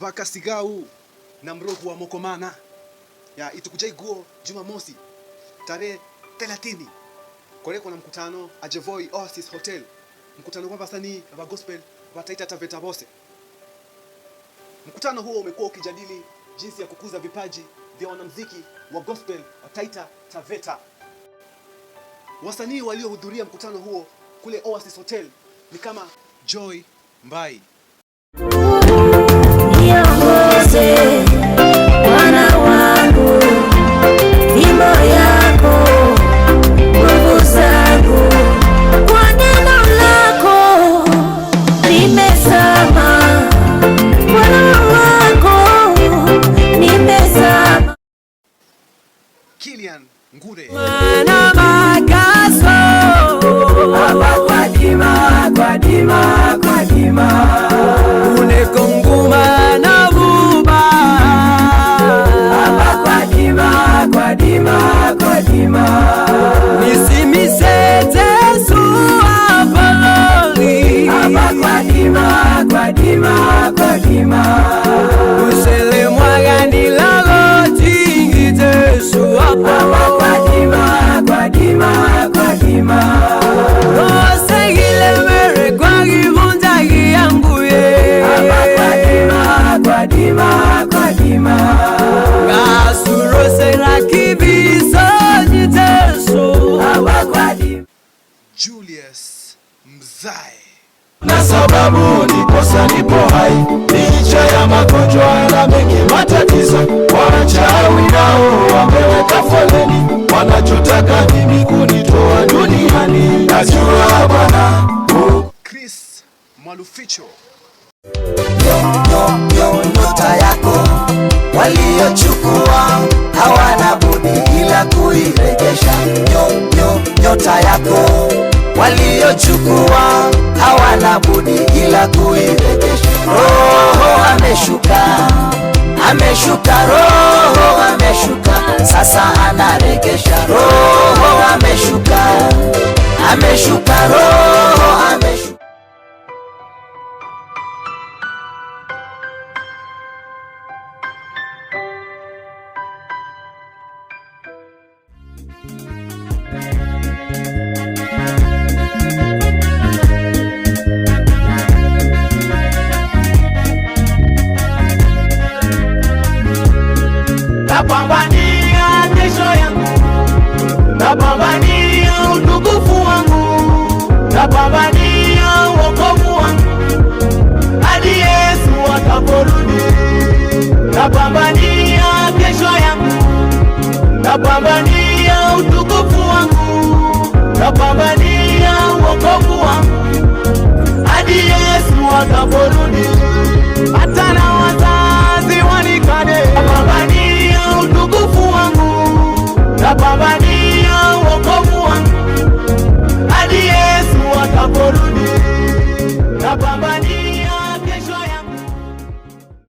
Vakasigau na mrogu wa mokomana ya itukujai guo Jumamosi tarehe 30 koreko na mkutano Ajevoi Oasis Hotel, mkutano kwa wasanii wa gospel wa Taita Taveta Bose. Mkutano huo umekuwa ukijadili jinsi ya kukuza vipaji vya wanamuziki wa gospel wa Taita Taveta. Wasanii waliohudhuria mkutano huo kule Oasis Hotel ni kama Joy Mbai, Bwana wangu, fimbo yako, nguvu zangu, kwa neno lako nimezama, Bwana wako nimezama. Kilian Ngure, Mana makaso Aba kwa dima, kwa dima, kwa dima unekonguma na buba Aba kwa dima, kwa dima, kwa dima nisimisete suwa pololi Aba kwa dima, kwa dima, kwa dima usele mwagani lalo tingite suwa Aba kwa dima, kwa dima, kwa dima osegile mere kwa givunja giyanguye Aba kwa dima, kwa dima, kwa dima gasuro sera kibiso jiteso Aba kwa dima. Julius Mzae, na sababu nikosa nipo hai licha ya magonjwa na mengi matatizo. Wachawi nao wameweka foleni, wanachotaka mimi kunitoa duniani. Najua Bwana Chris Maluficho, nyota yako waliochukua hawana budi ila kuirejesha. Nyota yako waliochukua hawana budi ila kuirejesha. Roho ameshuka, ameshuka, Roho ameshuka, sasa anarejesha. Roho ameshuka, ameshuka, Roho ameshuka. napambania kesho yangu, napambania utukufu wangu, napambania wokovu wangu hadi Yesu atakaporudi. Napambania kesho yangu, napambania utukufu wangu, napambania